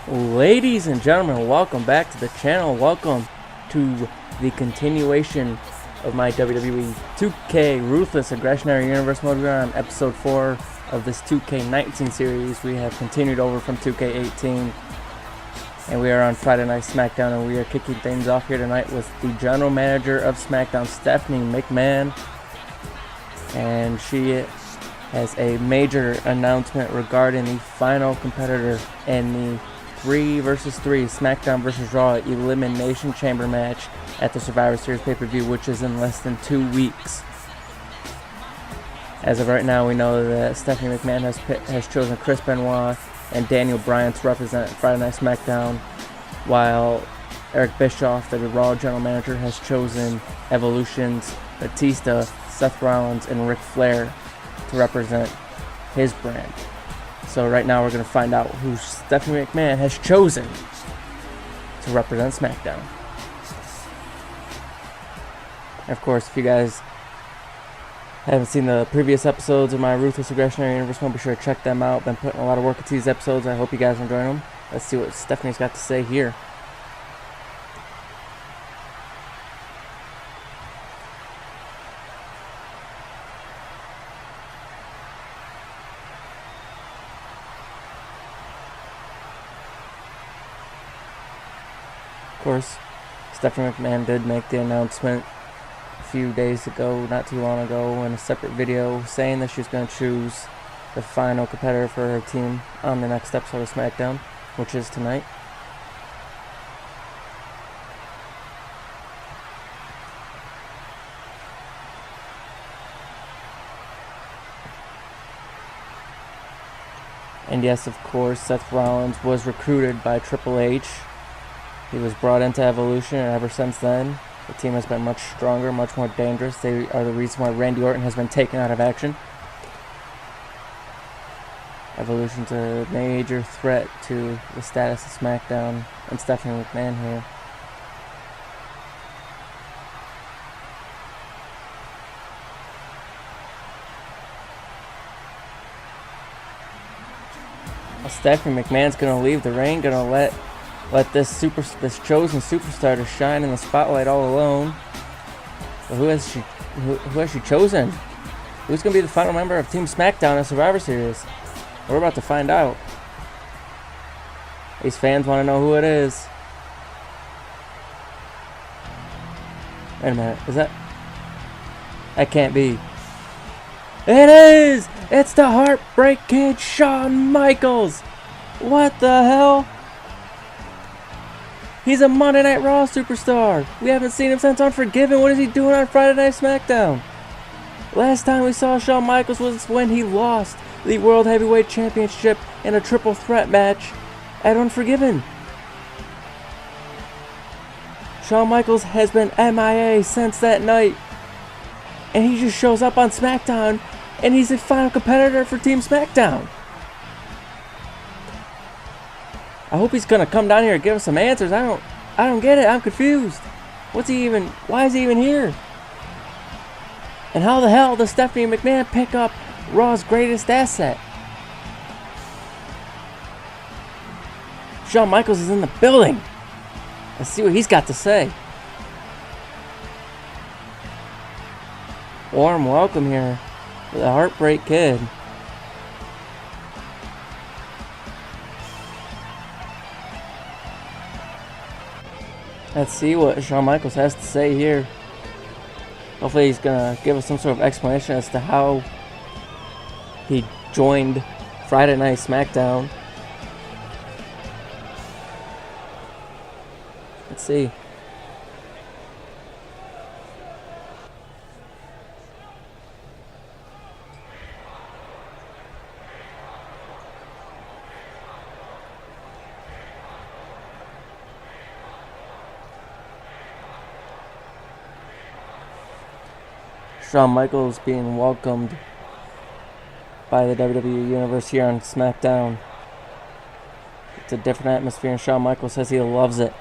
Ladies and gentlemen, welcome back to the channel. Welcome to the continuation of my WWE 2K Ruthless Aggression Era Universe mode. We're on episode 4 of this 2K19 series. We have continued over from 2K18, and we are on Friday Night SmackDown, and we are kicking things off here tonight with the general manager of SmackDown, Stephanie McMahon, and she has a major announcement regarding the final competitor in the 3 vs 3 SmackDown vs Raw Elimination Chamber match at the Survivor Series pay-per-view, which is in less than 2 weeks. As of right now, we know that Stephanie McMahon has chosen Chris Benoit and Daniel Bryan to represent Friday Night SmackDown, while Eric Bischoff, the Raw general manager, has chosen Evolution's Batista, Seth Rollins, and Ric Flair to represent his brand. So right now we're going to find out who Stephanie McMahon has chosen to represent SmackDown. And of course, if you guys haven't seen the previous episodes of my Ruthless Aggression Era Universe, be sure to check them out. Been putting a lot of work into these episodes. I hope you guys are enjoying them. Let's see what Stephanie's got to say here. Of course, Stephanie McMahon did make the announcement a few days ago, not too long ago, in a separate video, saying that she's going to choose the final competitor for her team on the next episode of SmackDown, which is tonight. And yes, of course, Seth Rollins was recruited by Triple H. He was brought into Evolution, and ever since then, the team has been much stronger, much more dangerous. They are the reason why Randy Orton has been taken out of action. Evolution's a major threat to the status of SmackDown and Stephanie McMahon here. Well, Stephanie McMahon's going to leave the ring, going to let this chosen superstar to shine in the spotlight all alone. But who has she chosen? Who's going to be the final member of Team SmackDown in Survivor Series? We're about to find out. These fans want to know who it is. Wait a minute, is that? That can't be. It is! It's the Heartbreak Kid, Shawn Michaels! What the hell? He's a Monday Night Raw superstar. We haven't seen him since Unforgiven. What is he doing on Friday Night SmackDown? Last time we saw Shawn Michaels was when he lost the World Heavyweight Championship in a triple threat match at Unforgiven. Shawn Michaels has been MIA since that night. And he just shows up on SmackDown, and he's the final competitor for Team SmackDown. I hope he's gonna come down here and give us some answers. I don't get it. I'm confused. Why is he even here? And how the hell does Stephanie McMahon pick up Raw's greatest asset? Shawn Michaels is in the building. Let's see what he's got to say. Warm welcome here to the Heartbreak Kid. Let's see what Shawn Michaels has to say here. Hopefully he's going to give us some sort of explanation as to how he joined Friday Night SmackDown. Let's see. Shawn Michaels being welcomed by the WWE Universe here on SmackDown. It's a different atmosphere, and Shawn Michaels says he loves it.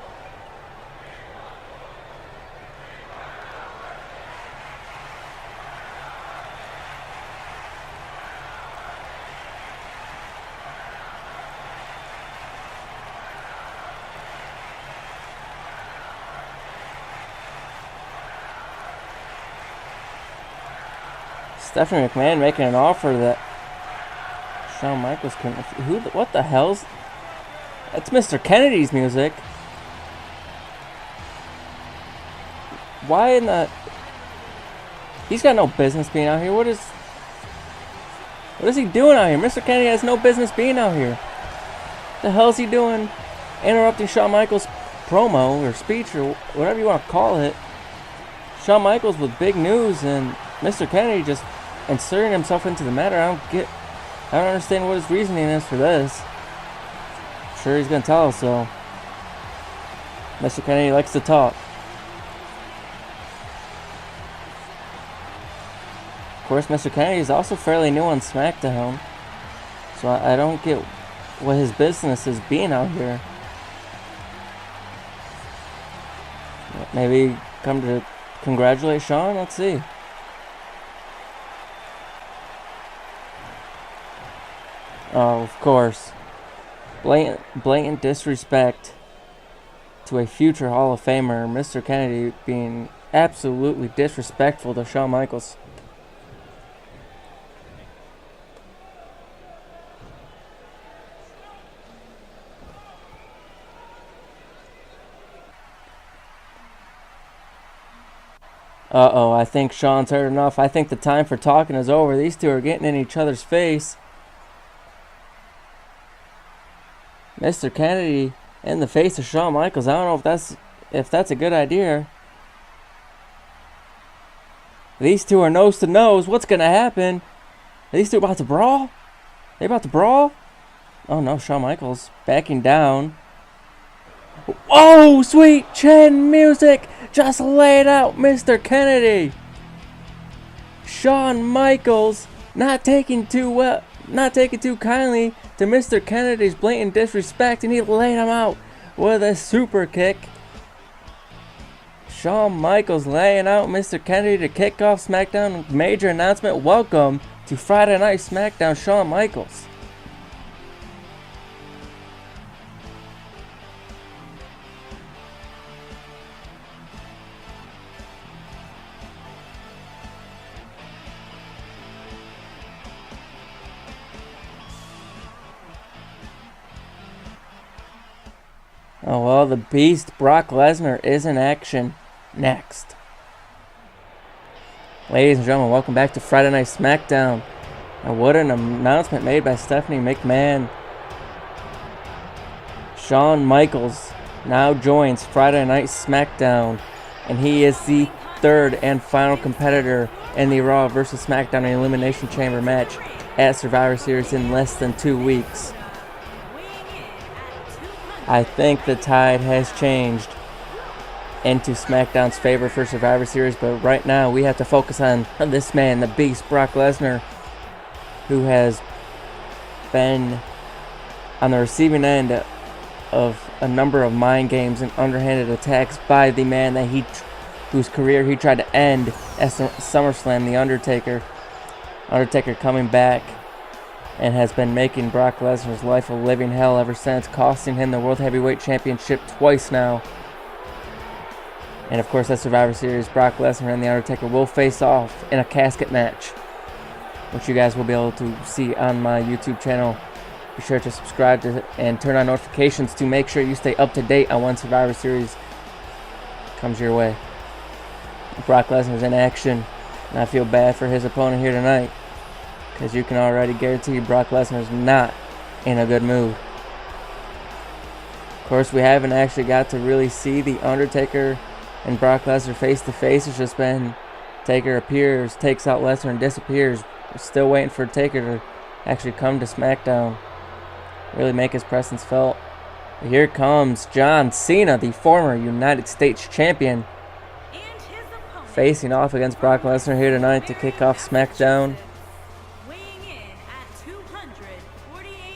Stephanie McMahon making an offer that Shawn Michaels couldn't. What the hell's? That's Mr. Kennedy's music. Why in the? He's got no business being out here. What is he doing out here? Mr. Kennedy has no business being out here. The hell is he doing? Interrupting Shawn Michaels' promo or speech or whatever you want to call it. Shawn Michaels with big news, and Mr. Kennedy just inserting himself into the matter. I don't understand what his reasoning is for this. I'm sure he's gonna tell us so. Mr. Kennedy likes to talk. Of course, Mr. Kennedy is also fairly new on SmackDown, so I don't get what his business is being out here. Maybe come to congratulate Shawn? Let's see. Oh, of course. Blatant disrespect to a future Hall of Famer, Mr. Kennedy being absolutely disrespectful to Shawn Michaels. Uh-oh, I think Shawn's heard enough. I think the time for talking is over. These two are getting in each other's face. Mr. Kennedy in the face of Shawn Michaels. I don't know if that's a good idea. These two are nose to nose. What's gonna happen? Are these two about to brawl? They about to brawl? Oh no, Shawn Michaels backing down. Oh, sweet chin music! Just laid out Mr. Kennedy. Shawn Michaels not taking too kindly to Mr. Kennedy's blatant disrespect, and he laid him out with a super kick. Shawn Michaels laying out Mr. Kennedy to kick off SmackDown. Major announcement. Welcome to Friday Night SmackDown, Shawn Michaels. Oh well, the Beast Brock Lesnar is in action next. Ladies and gentlemen, welcome back to Friday Night SmackDown. And what an announcement made by Stephanie McMahon. Shawn Michaels now joins Friday Night SmackDown, and he is the third and final competitor in the Raw vs. SmackDown Elimination Chamber match at Survivor Series in less than 2 weeks. I think the tide has changed into SmackDown's favor for Survivor Series, but right now we have to focus on this man, the Beast, Brock Lesnar, who has been on the receiving end of a number of mind games and underhanded attacks by the man that whose career he tried to end at SummerSlam, The Undertaker. Undertaker coming back and has been making Brock Lesnar's life a living hell ever since, costing him the World Heavyweight Championship twice now. And of course, at Survivor Series, Brock Lesnar and The Undertaker will face off in a casket match, which you guys will be able to see on my YouTube channel. Be sure to subscribe and turn on notifications to make sure you stay up to date on when Survivor Series comes your way. Brock Lesnar's in action, and I feel bad for his opponent here tonight, because you can already guarantee Brock Lesnar's not in a good mood. Of course, we haven't actually got to really see The Undertaker and Brock Lesnar face to face. It's just been Taker appears, takes out Lesnar, and disappears. We're still waiting for Taker to actually come to SmackDown, really make his presence felt. But here comes John Cena, the former United States champion, facing off against Brock Lesnar here tonight to kick off SmackDown.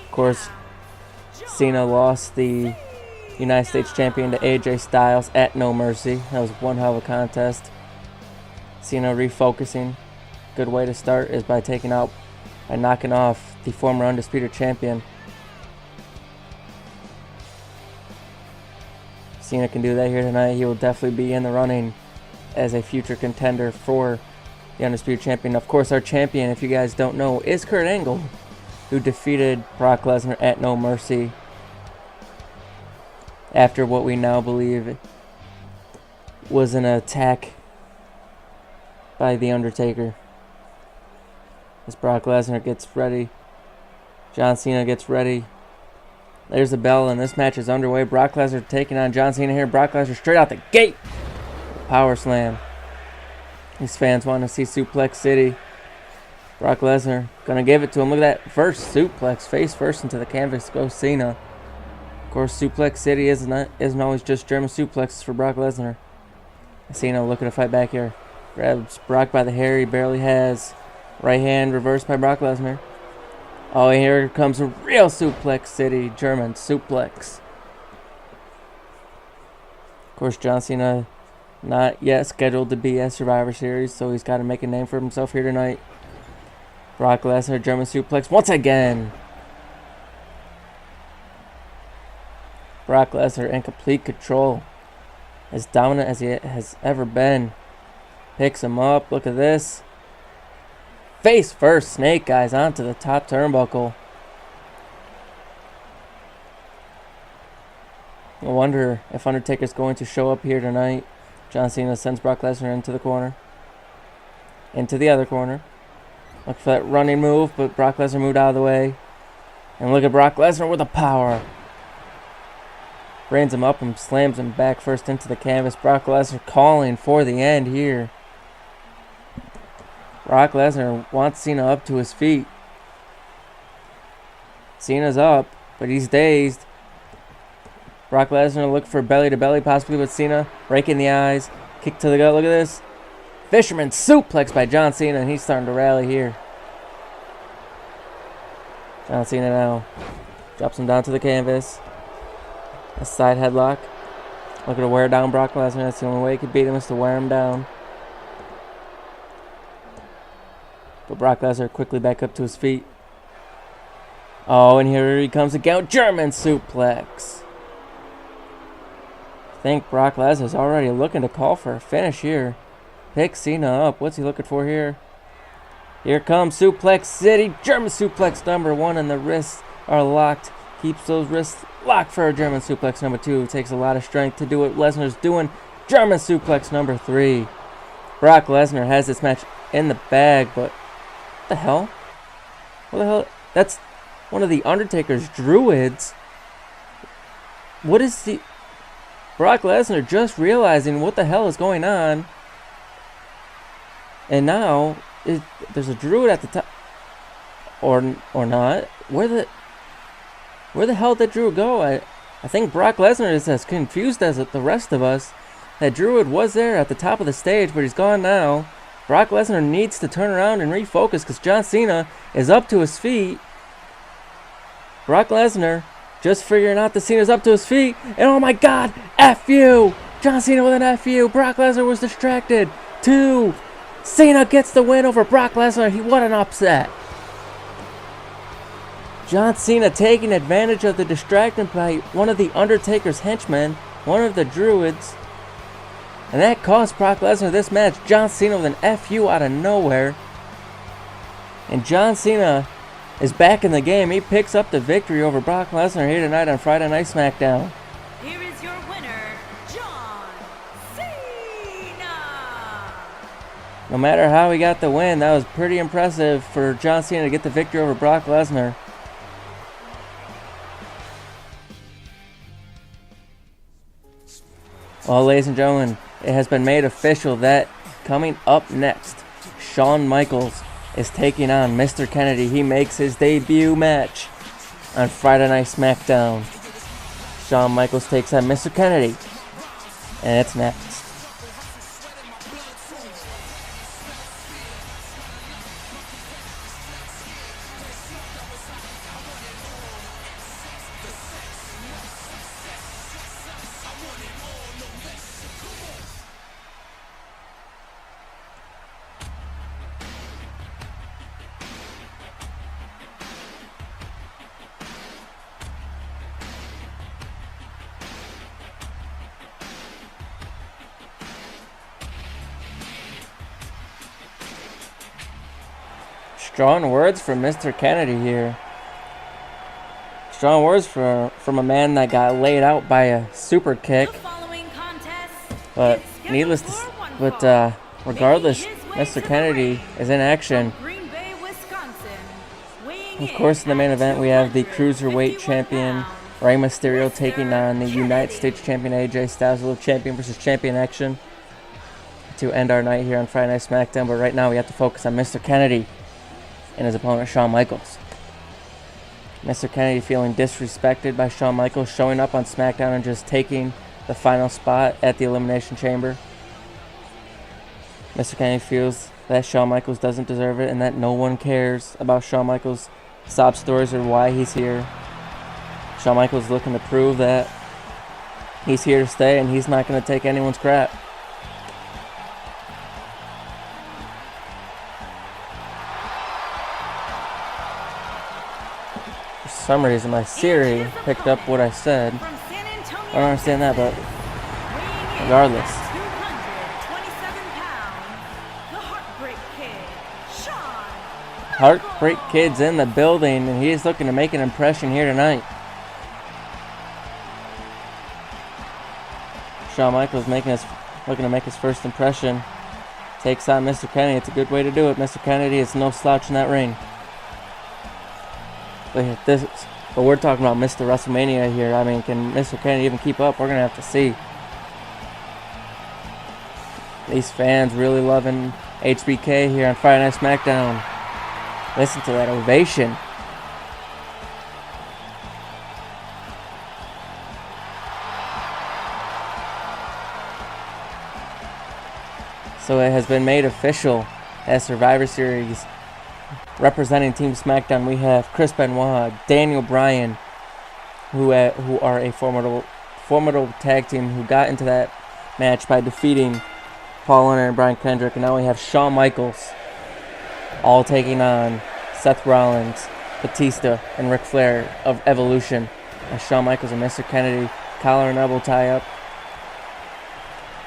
Of course, Cena lost the United States champion to AJ Styles at No Mercy. That was one hell of a contest. Cena refocusing. Good way to start is by knocking off the former undisputed champion. Cena can do that here tonight. He will definitely be in the running as a future contender for the undisputed champion. Of course, our champion, if you guys don't know, is Kurt Angle, who defeated Brock Lesnar at No Mercy after what we now believe was an attack by The Undertaker. As Brock Lesnar gets ready, John Cena gets ready. There's the bell, and this match is underway. Brock Lesnar taking on John Cena here. Brock Lesnar straight out the gate. Power slam. These fans want to see Suplex City. Brock Lesnar gonna give it to him. Look at that first suplex, face first into the canvas. Goes Cena. Of course, Suplex City isn't always just German suplexes for Brock Lesnar. Cena looking to fight back here. Grabs Brock by the hair. He barely has. Right hand reversed by Brock Lesnar. Oh, and here comes a real Suplex City German suplex. Of course, John Cena not yet scheduled to be at Survivor Series, so he's got to make a name for himself here tonight. Brock Lesnar, German suplex once again. Brock Lesnar in complete control. As dominant as he has ever been. Picks him up. Look at this. Face first, snake eyes onto the top turnbuckle. I wonder if Undertaker's going to show up here tonight. John Cena sends Brock Lesnar into the corner. Into the other corner. Look for that running move, but Brock Lesnar moved out of the way. And look at Brock Lesnar with the power. Brings him up and slams him back first into the canvas. Brock Lesnar calling for the end here. Brock Lesnar wants Cena up to his feet. Cena's up, but he's dazed. Brock Lesnar look for belly to belly, possibly with Cena. Raking the eyes. Kick to the gut. Look at this. Fisherman suplex by John Cena, and he's starting to rally here. John Cena now drops him down to the canvas. A side headlock. Looking to wear down Brock Lesnar. That's the only way he could beat him, is to wear him down. But Brock Lesnar quickly back up to his feet. Oh, and here he comes again. German suplex. I think Brock Lesnar's already looking to call for a finish here. Pick Cena up. What's he looking for here? Here comes Suplex City. German suplex number 1, and the wrists are locked. Keeps those wrists locked for a German suplex number 2. It takes a lot of strength to do what Lesnar's doing. German suplex number 3. Brock Lesnar has this match in the bag, but what the hell? What the hell? That's one of the Undertaker's druids. What is the... Brock Lesnar just realizing what the hell is going on. And now, there's a druid at the top. Or not. Where the hell did Druid go? I think Brock Lesnar is as confused as the rest of us. That Druid was there at the top of the stage, but he's gone now. Brock Lesnar needs to turn around and refocus because John Cena is up to his feet. Brock Lesnar just figuring out that Cena's up to his feet. And oh my God, F you! John Cena with an F you. Brock Lesnar was distracted. 2. Cena gets the win over Brock Lesnar. What an upset. John Cena taking advantage of the distraction by one of the Undertaker's henchmen, one of the druids. And that cost Brock Lesnar this match. John Cena with an FU out of nowhere. And John Cena is back in the game. He picks up the victory over Brock Lesnar here tonight on Friday Night SmackDown. Here is your winner, John Cena. No matter how he got the win, that was pretty impressive for John Cena to get the victory over Brock Lesnar. Well, ladies and gentlemen, it has been made official that coming up next, Shawn Michaels is taking on Mr. Kennedy. He makes his debut match on Friday Night SmackDown. Shawn Michaels takes on Mr. Kennedy, and it's next. Strong words from Mr. Kennedy here. Strong words from a man that got laid out by a super kick. But regardless, Mr. Kennedy is in action. Of course, in the main event, we have the Cruiserweight Champion Rey Mysterio taking on the United States Champion AJ Styles. A little champion versus champion action to end our night here on Friday Night SmackDown. But right now, we have to focus on Mr. Kennedy and his opponent, Shawn Michaels. Mr. Kennedy feeling disrespected by Shawn Michaels, showing up on SmackDown and just taking the final spot at the Elimination Chamber. Mr. Kennedy feels that Shawn Michaels doesn't deserve it and that no one cares about Shawn Michaels' sob stories or why he's here. Shawn Michaels looking to prove that he's here to stay and he's not going to take anyone's crap. For some reason, my Siri picked up what I said. I don't understand that, but regardless. Heartbreak Kid's in the building, and he's looking to make an impression here tonight. Shawn Michaels looking to make his first impression. Takes on Mr. Kennedy. It's a good way to do it. Mr. Kennedy is no slouch in that ring. But we're talking about Mr. WrestleMania here. I mean, can Mr. Kennedy even keep up? We're going to have to see. These fans really loving HBK here on Friday Night SmackDown. Listen to that ovation. So it has been made official as Survivor Series. Representing Team SmackDown, we have Chris Benoit, Daniel Bryan, who are a formidable tag team who got into that match by defeating Paul London and Brian Kendrick. And now we have Shawn Michaels, all taking on Seth Rollins, Batista, and Ric Flair of Evolution. As Shawn Michaels and Mr. Kennedy, collar and elbow tie up.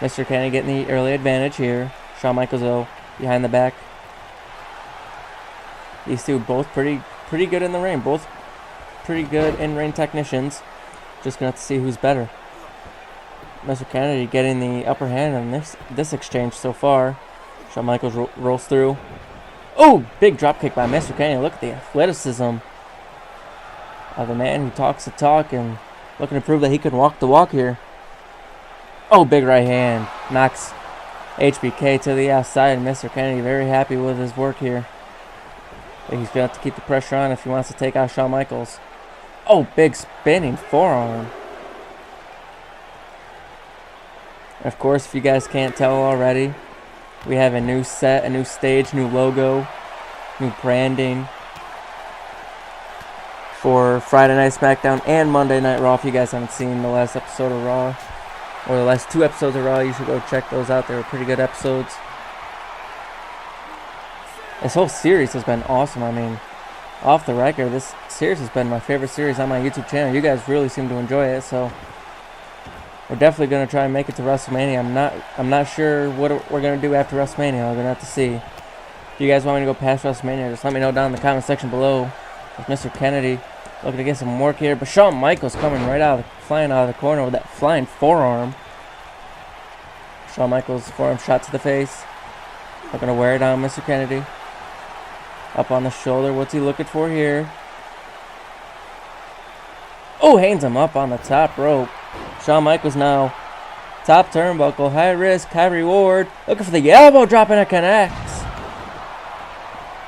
Mr. Kennedy getting the early advantage here. Shawn Michaels, though, behind the back. These two both pretty good in the ring. Both pretty good in-ring technicians. Just going to have to see who's better. Mr. Kennedy getting the upper hand in this exchange so far. Shawn Michaels rolls through. Oh, big dropkick by Mr. Kennedy. Look at the athleticism of the man who talks the talk and looking to prove that he can walk the walk here. Oh, big right hand. Knocks HBK to the outside. And Mr. Kennedy very happy with his work here. But he's going to have to keep the pressure on if he wants to take out Shawn Michaels. Oh, big spinning forearm. Of course, if you guys can't tell already, we have a new set, a new stage, new logo, new branding for Friday Night SmackDown and Monday Night Raw. If you guys haven't seen the last episode of Raw, or the last two episodes of Raw, you should go check those out. They were pretty good episodes. This whole series has been awesome. I mean, off the record, this series has been my favorite series on my YouTube channel. You guys really seem to enjoy it, so we're definitely going to try and make it to WrestleMania. I'm not sure what we're going to do after WrestleMania. We're going to have to see. If you guys want me to go past WrestleMania, just let me know down in the comment section below. With Mr. Kennedy looking to get some work here, but Shawn Michaels coming flying out of the corner with that flying forearm. Shawn Michaels forearm shot to the face. Looking to wear it on Mr. Kennedy. Up on the shoulder. What's he looking for here? Oh, hands him up on the top rope. Shawn Michaels now Top turnbuckle, high risk, high reward. Looking for the elbow drop and it connects.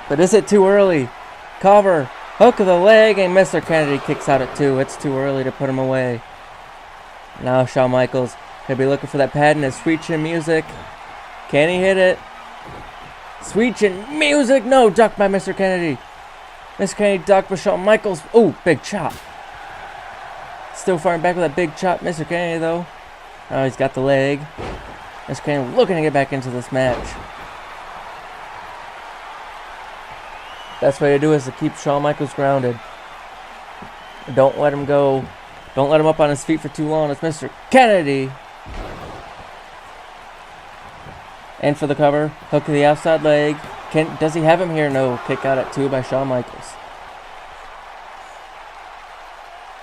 But is it too early? Cover, hook of the leg, and Mr. Kennedy kicks out at 2. It's too early to put him away. Now Shawn Michaels could be looking for that pad in his Sweet Chin Music. Can he hit it? Sweet Chin Music, no, ducked by Mr. Kennedy. Mr. Kennedy ducked by Shawn Michaels. Ooh, big chop. Still firing back with that big chop, Mr. Kennedy though. Oh, he's got the leg. Mr. Kennedy looking to get back into this match. Best way to do it is to keep Shawn Michaels grounded. Don't let him go. Don't let him up on his feet for too long. It's Mr. Kennedy. And for the cover, hook to the outside leg. Does he have him here? No. Kick out at 2 by Shawn Michaels.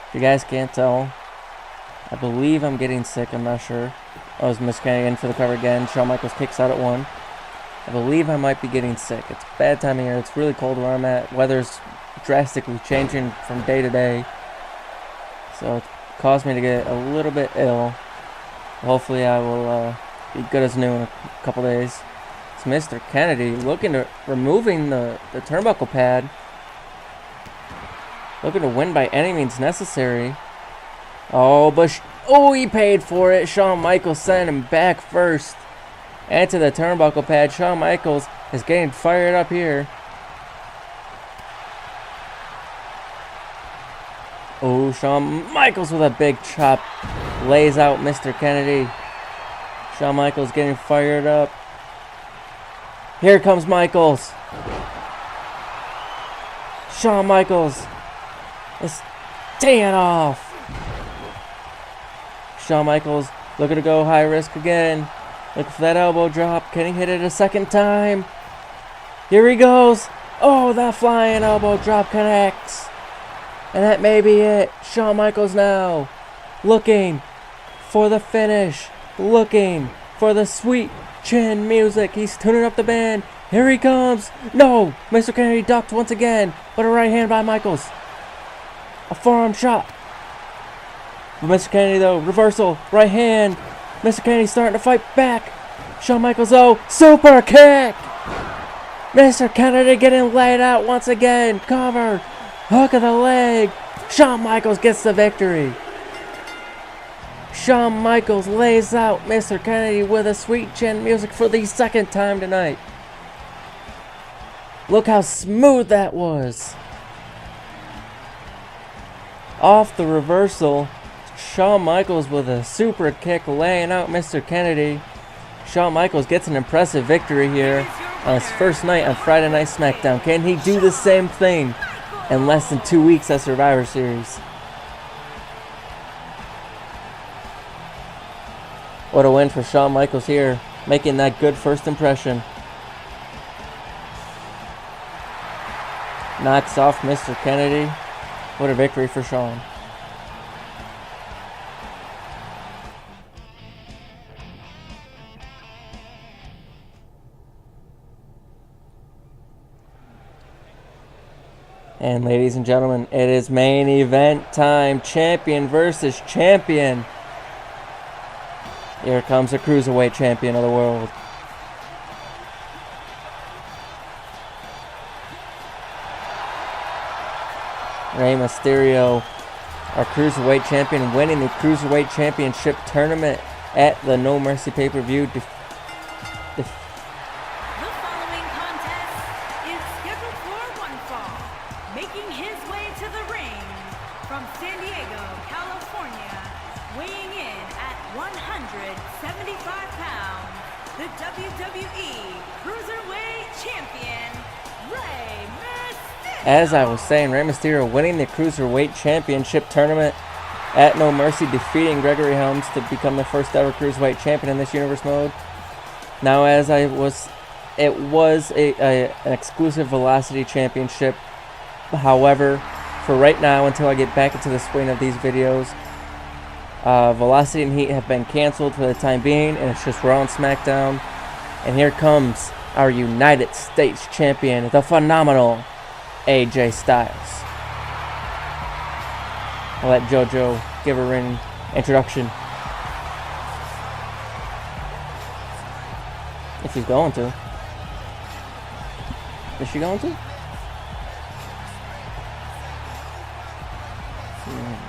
If you guys can't tell, I believe I'm getting sick. I'm not sure. Oh, it's Mr. Kennedy in for the cover again. Shawn Michaels kicks out at 1. I believe I might be getting sick. It's bad timing here. It's really cold where I'm at. Weather's drastically changing from day to day. So it caused me to get a little bit ill. Hopefully I will be good as new in a couple days. It's Mr. Kennedy looking to removing the turnbuckle pad. Looking to win by any means necessary. Oh, but he paid for it. Shawn Michaels sent him back first. And to the turnbuckle pad. Shawn Michaels is getting fired up here. Oh, Shawn Michaels with a big chop. Lays out Mr. Kennedy. Shawn Michaels getting fired up. Here comes Michaels. Shawn Michaels is teeing off. Shawn Michaels looking to go high risk again. Looking for that elbow drop. Can he hit it a second time? Here he goes. Oh, that flying elbow drop connects. And that may be it. Shawn Michaels now looking for the finish. Looking for the Sweet Chin Music. He's tuning up the band. Here he comes. No. Mr. Kennedy ducked once again. But a right hand by Michaels. A forearm shot. But Mr. Kennedy though. Reversal. Right hand. Mr. Kennedy starting to fight back. Shawn Michaels though. Super kick. Mr. Kennedy getting laid out once again. Cover. Hook of the leg. Shawn Michaels gets the victory. Shawn Michaels lays out Mr. Kennedy with a Sweet Chin Music for the second time tonight. Look how smooth that was. Off the reversal, Shawn Michaels with a super kick laying out Mr. Kennedy. Shawn Michaels gets an impressive victory here on his first night on Friday Night SmackDown. Can he do the same thing in less than 2 weeks at Survivor Series? What a win for Shawn Michaels here, making that good first impression. Knocks off Mr. Kennedy. What a victory for Shawn. And ladies and gentlemen, it is main event time. Champion versus champion. Here comes the Cruiserweight champion of the world. Rey Mysterio, our Cruiserweight champion, winning the Cruiserweight Championship tournament at the No Mercy pay-per-view. The following contest is scheduled for one fall. Making his way to the ring from San Diego, California, weighing in at 175 pounds, the WWE Cruiserweight Champion, Rey Mysterio. As I was saying, Rey Mysterio winning the Cruiserweight Championship tournament at No Mercy, defeating Gregory Helms to become the first ever Cruiserweight champion in this universe mode. Now, it was an exclusive Velocity Championship. However, for right now, until I get back into the swing of these videos, Velocity and Heat have been canceled for the time being, and it's just Raw and Smackdown. And here comes our United States champion, the phenomenal AJ Styles. I'll let JoJo give her an introduction. If he's going to. Is she going to?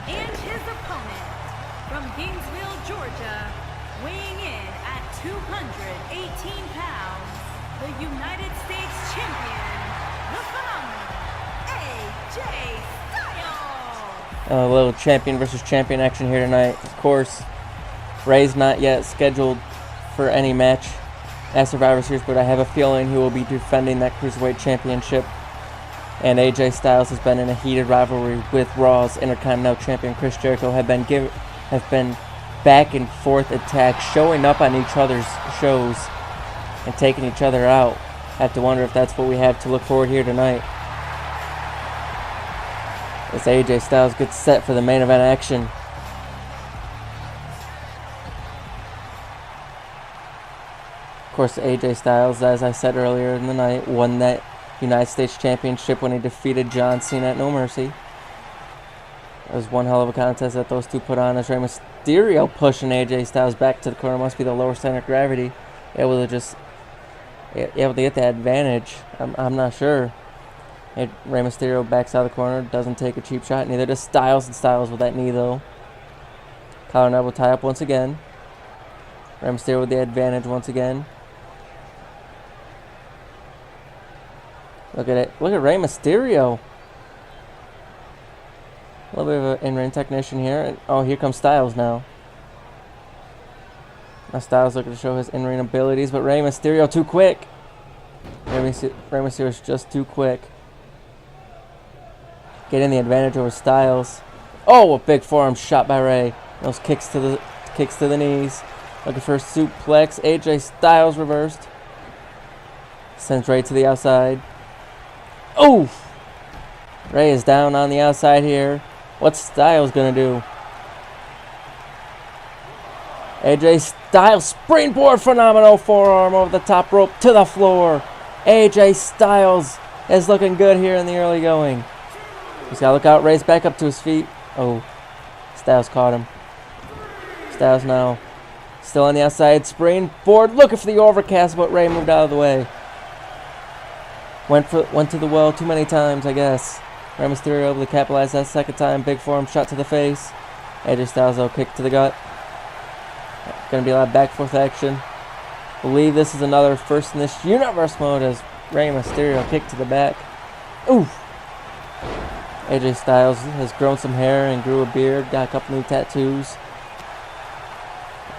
And his opponent from Gainesville, Georgia, weighing in at 218 pounds, the United States champion, the phenomenal AJ Styles. A little champion versus champion action here tonight. Of course, Ray's not yet scheduled for any match at Survivor Series, but I have a feeling he will be defending that Cruiserweight Championship. And AJ Styles has been in a heated rivalry with Raw's Intercontinental Champion Chris Jericho. Have been back and forth attacks, showing up on each other's shows and taking each other out. Have to wonder if that's what we have to look forward here tonight. As AJ Styles gets set for the main event action. Of course, AJ Styles, as I said earlier in the night, won that United States Championship when he defeated John Cena at No Mercy. It was one hell of a contest that those two put on, as Rey Mysterio pushing AJ Styles back to the corner. Must be the lower center of gravity. Able to get that advantage. I'm not sure. Rey Mysterio backs out of the corner, doesn't take a cheap shot. Neither does Styles, and Styles with that knee though. Collar and elbow tie up once again. Rey Mysterio with the advantage once again. Look at it. Look at Rey Mysterio. A little bit of an in-ring technician here. And, oh, here comes Styles now. Now Styles looking to show his in-ring abilities, but Rey Mysterio too quick. Rey Mysterio is just too quick. Getting the advantage over Styles. Oh, a big forearm shot by Rey. Those kicks to the knees. Looking for a suplex. AJ Styles reversed. Sends Rey to the outside. Oh! Rey is down on the outside here. What's Styles gonna do? AJ Styles springboard, phenomenal forearm over the top rope to the floor. AJ Styles is looking good here in the early going. He's gotta look out. Rey's back up to his feet. Oh, Styles caught him. Styles now still on the outside, springboard, looking for the overcast, but Rey moved out of the way. Went to the well too many times, I guess. Rey Mysterio able to capitalize that second time. Big forearm shot to the face. AJ Styles though, kick to the gut. Gonna be a lot of back forth action. Believe this is another first in this universe mode as Rey Mysterio kick to the back. Oof. AJ Styles has grown some hair and grew a beard. Got a couple new tattoos.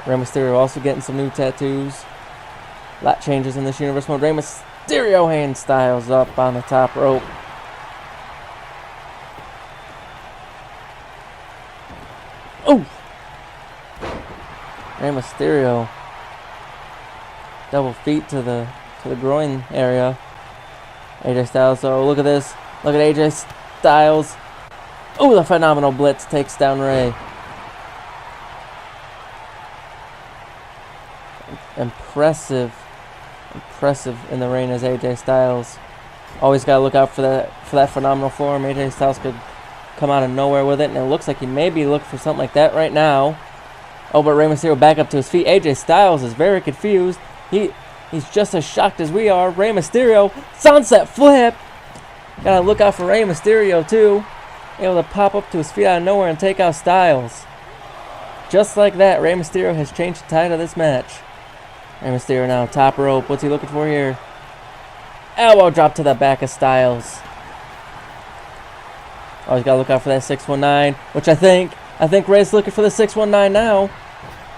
Rey Mysterio also getting some new tattoos. A lot changes in this universe mode. Rey Mysterio hand Styles up on the top rope. Oh! Rey Mysterio. Double feet to the groin area. AJ Styles, oh, look at this. Look at AJ Styles. Oh, the phenomenal blitz takes down Rey. Impressive in the ring as AJ Styles. Always got to look out for that phenomenal forearm. AJ Styles could come out of nowhere with it, and it looks like he may be looking for something like that right now. Oh, but Rey Mysterio back up to his feet. AJ Styles is very confused. He's just as shocked as we are. Rey Mysterio, sunset flip. Gotta look out for Rey Mysterio too. Able to pop up to his feet out of nowhere and take out Styles. Just like that, Rey Mysterio has changed the tide of this match. Rey Mysterio now, top rope. What's he looking for here? Elbow drop to the back of Styles. Always gotta look out for that 619, which I think Rey's looking for the 619 now.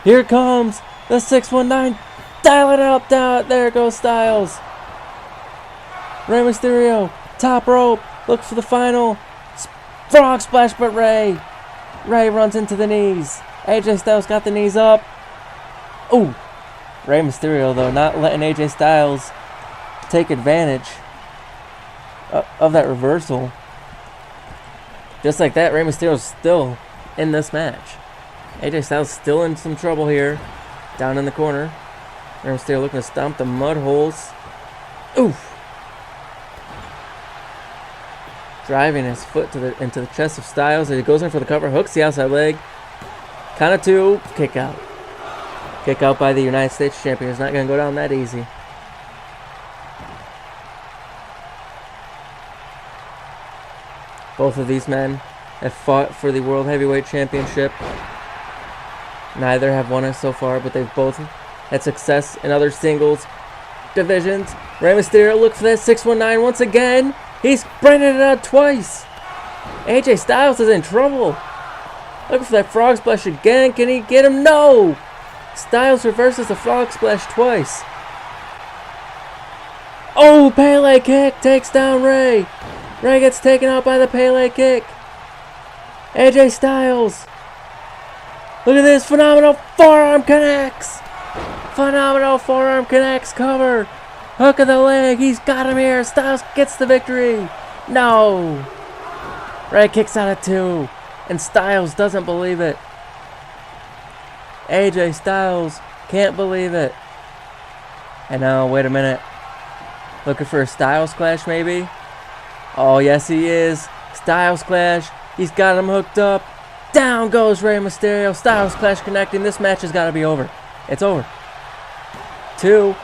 Here it comes, the 619. Dial it up, down. There goes Styles. Rey Mysterio, top rope. Look for the final frog splash, but Rey runs into the knees. AJ Styles got the knees up. Ooh. Rey Mysterio, though, not letting AJ Styles take advantage of that reversal. Just like that, Rey Mysterio's still in this match. AJ Styles still in some trouble here. Down in the corner. Rey Mysterio looking to stomp the mud holes. Oof. Driving his foot into the chest of Styles as he goes in for the cover. Hooks the outside leg. Count of two. Kick out. Kick out by the United States champion. It's not going to go down that easy. Both of these men have fought for the World Heavyweight Championship. Neither have won it so far, but they've both had success in other singles divisions. Rey Mysterio looks for that 619 once again. He's bringing it out twice. AJ Styles is in trouble. Looking for that frog splash again. Can he get him? No! Styles reverses the frog splash twice. Oh, Pele kick takes down Rey. Rey gets taken out by the Pele kick. AJ Styles. Look at this. Phenomenal forearm connects. Phenomenal forearm connects. Cover. Hook of the leg. He's got him here. Styles gets the victory. No. Rey kicks out at 2. And Styles doesn't believe it. AJ Styles can't believe it. And now, wait a minute. Looking for a Styles Clash, maybe? Oh, yes, he is. Styles Clash. He's got him hooked up. Down goes Rey Mysterio. Styles Clash connecting. This match has got to be over. It's over. 2,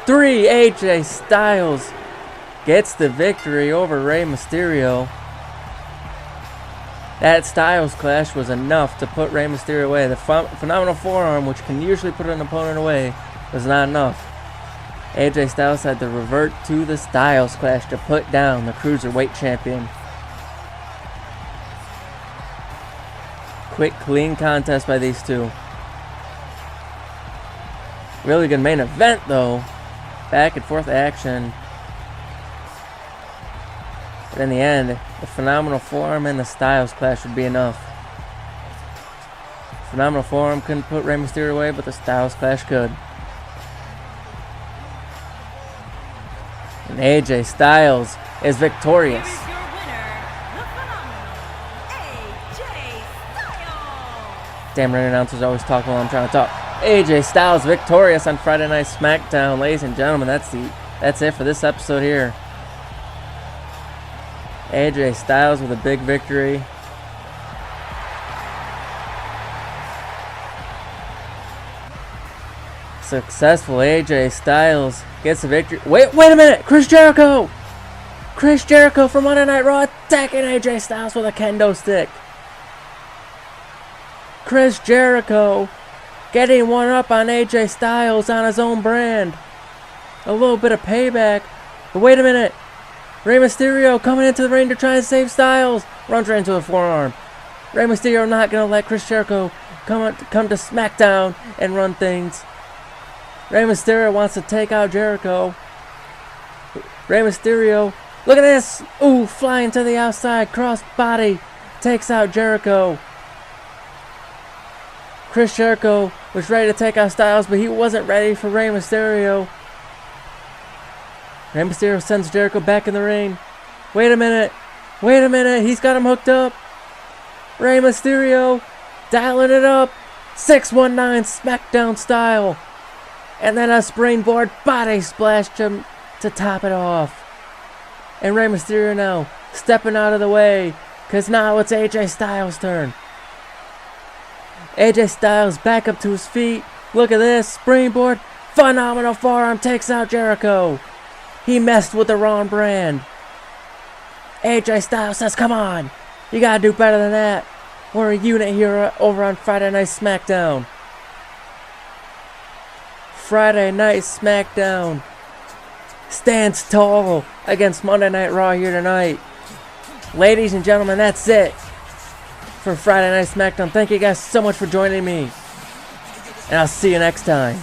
3. AJ Styles gets the victory over Rey Mysterio. That Styles Clash was enough to put Rey Mysterio away. The phenomenal forearm, which can usually put an opponent away, was not enough. AJ Styles had to revert to the Styles Clash to put down the Cruiserweight Champion. Quick, clean contest by these two. Really good main event, though. Back and forth action. But in the end, the phenomenal forearm and the Styles Clash would be enough. Phenomenal forearm couldn't put Rey Mysterio away, but the Styles Clash could. And AJ Styles is victorious. Here's your winner, the phenomenal AJ Styles. Damn ring announcers always talk while I'm trying to talk. AJ Styles victorious on Friday Night SmackDown. Ladies and gentlemen, that's it for this episode here. AJ Styles with a big victory. Successful AJ Styles gets the victory. Wait a minute! Chris Jericho! Chris Jericho from Monday Night Raw attacking AJ Styles with a kendo stick. Chris Jericho getting one up on AJ Styles on his own brand. A little bit of payback. But wait a minute. Rey Mysterio coming into the ring to try and save Styles. Runs right into the forearm. Rey Mysterio not going to let Chris Jericho come to SmackDown and run things. Rey Mysterio wants to take out Jericho. Rey Mysterio, look at this. Ooh, flying to the outside. Cross body. Takes out Jericho. Chris Jericho was ready to take out Styles, but he wasn't ready for Rey Mysterio. Rey Mysterio sends Jericho back in the ring. Wait a minute. He's got him hooked up. Rey Mysterio dialing it up. 619 SmackDown style. And then a springboard body splash to top it off. And Rey Mysterio now stepping out of the way, because now it's AJ Styles' turn. AJ Styles back up to his feet. Look at this. Springboard. Phenomenal forearm takes out Jericho. He messed with the wrong brand. AJ Styles says, come on. You gotta do better than that. We're a unit here over on Friday Night SmackDown. Friday Night SmackDown stands tall against Monday Night Raw here tonight. Ladies and gentlemen, that's it for Friday Night SmackDown. Thank you guys so much for joining me. And I'll see you next time.